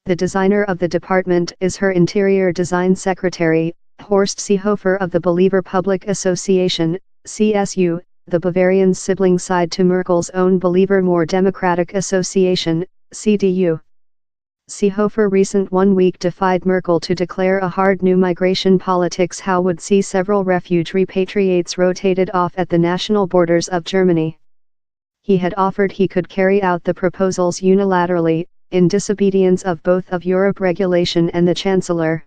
The designer of the department is her interior design secretary, Horst Seehofer of the Believer Public Association, CSU, the Bavarian's sibling side to Merkel's own Believer More Democratic Association, CDU. Seehofer recent 1 week defied Merkel to declare a hard new migration politics how would see several refuge repatriates rotated off at the national borders of Germany. He had offered he could carry out the proposals unilaterally, in disobedience of both of Europe regulation and the Chancellor.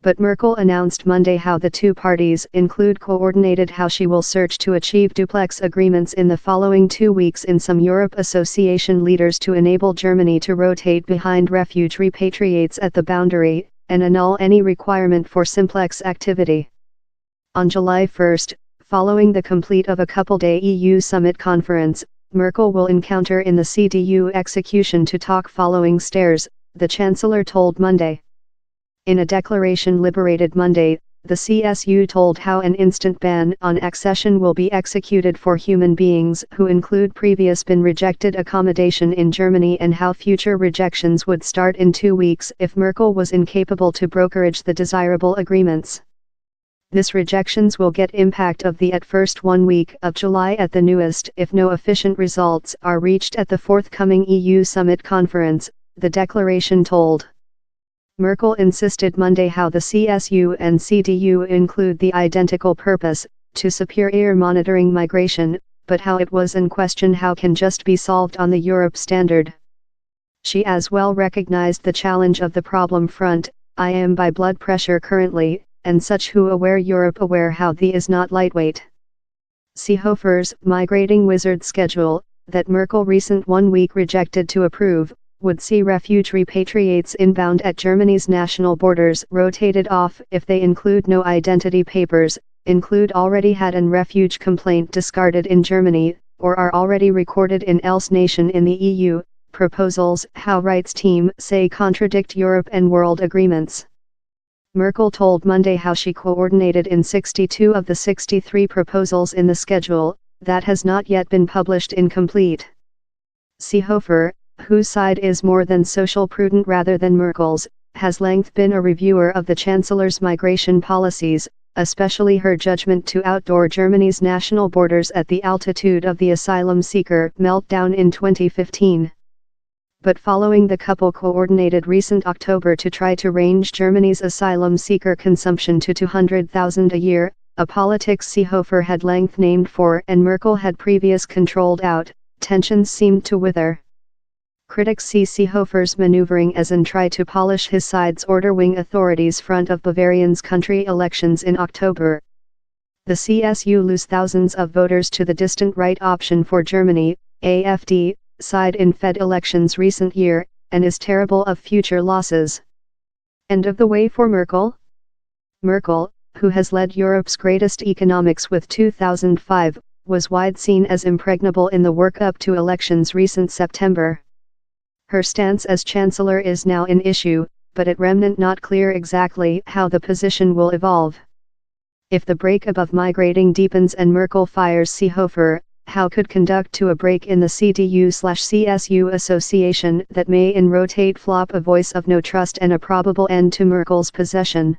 But Merkel announced Monday how the two parties include coordinated how she will search to achieve duplex agreements in the following 2 weeks in some Europe Association leaders to enable Germany to rotate behind refuge repatriates at the boundary, and annul any requirement for simplex activity. On July 1, following the complete of a couple-day EU summit conference, Merkel will encounter in the CDU execution to talk following stairs, the Chancellor told Monday. In a declaration liberated Monday, the CSU told how an instant ban on accession will be executed for human beings who include previous been rejected accommodation in Germany and how future rejections would start in 2 weeks if Merkel was incapable to brokerage the desirable agreements. This rejections will get impact of the at first 1 week of July at the newest if no efficient results are reached at the forthcoming EU summit conference, the declaration told. Merkel insisted Monday how the CSU and CDU include the identical purpose, to superior monitoring migration, but how it was in question how can just be solved on the Europe standard. She as well recognized the challenge of the problem front, I am by blood pressure currently, and such who aware Europe aware how the is not lightweight. Seehofer's migrating wizard schedule, that Merkel recent 1 week rejected to approve, would see refuge repatriates inbound at Germany's national borders rotated off if they include no identity papers, include already had an refuge complaint discarded in Germany, or are already recorded in else nation in the EU, proposals how rights team say contradict Europe and world agreements. Merkel told Monday how she coordinated in 62 of the 63 proposals in the schedule, that has not yet been published incomplete. Seehofer, whose side is more than social prudent rather than Merkel's, has length been a reviewer of the Chancellor's migration policies, especially her judgment to outdoor Germany's national borders at the altitude of the asylum seeker meltdown in 2015. But following the couple coordinated recent October to try to range Germany's asylum seeker consumption to 200,000 a year, a politics Seehofer had length named for and Merkel had previous controlled out, tensions seemed to wither. Critics see Seehofer's maneuvering as an try to polish his side's order-wing authorities front of Bavarian's country elections in October. The CSU lose thousands of voters to the distant right option for Germany, AfD, side in Fed elections recent year, and is terrible of future losses. End of the way for Merkel? Merkel, who has led Europe's greatest economics with 2005, was wide seen as impregnable in the work-up to elections recent September. Her stance as Chancellor is now in issue, but at remnant not clear exactly how the position will evolve. If the break above migrating deepens and Merkel fires Seehofer, how could conduct to a break in the CDU/CSU association that may in rotate flop a voice of no trust and a probable end to Merkel's possession?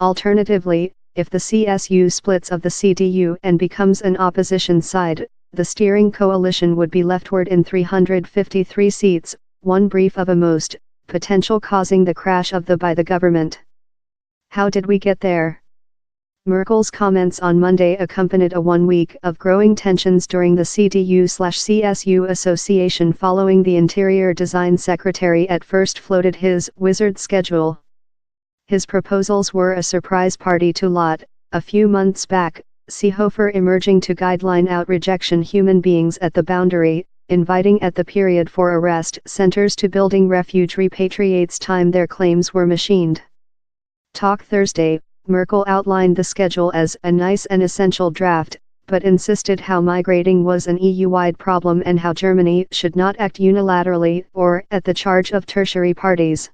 Alternatively, if the CSU splits of the CDU and becomes an opposition side, the steering coalition would be leftward in 353 seats, one brief of a most, potential causing the crash of the by the government. How did we get there? Merkel's comments on Monday accompanied a 1 week of growing tensions during the CDU/CSU association following the Interior Design Secretary at first floated his wizard schedule. His proposals were a surprise party to lot. A few months back, Seehofer emerging to guideline out rejection human beings at the boundary, inviting at the period for arrest centers to building refuge repatriates time their claims were machined. Talk Thursday, Merkel outlined the schedule as a nice and essential draft, but insisted how migrating was an EU-wide problem and how Germany should not act unilaterally or at the charge of tertiary parties.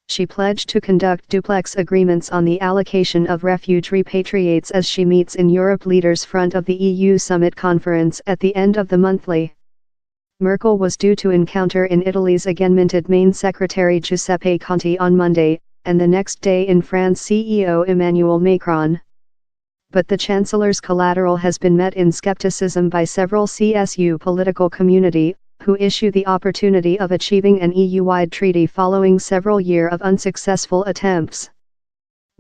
She pledged to conduct duplex agreements on the allocation of refuge repatriates as she meets in Europe leaders front of the EU summit conference at the end of the monthly. Merkel was due to encounter in Italy's again-minted Main Secretary Giuseppe Conte on Monday, and the next day in France CEO Emmanuel Macron. But the Chancellor's collateral has been met in skepticism by several CSU political community, who issue the opportunity of achieving an EU-wide treaty following several years of unsuccessful attempts.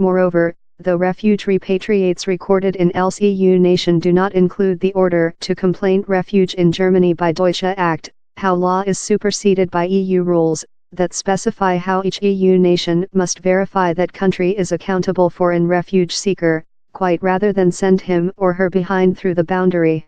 Moreover, though refuge repatriates recorded in else EU nation do not include the order to complaint refuge in Germany by Deutsche Act, how law is superseded by EU rules, that specify how each EU nation must verify that country is accountable for an refuge seeker, quite rather than send him or her behind through the boundary.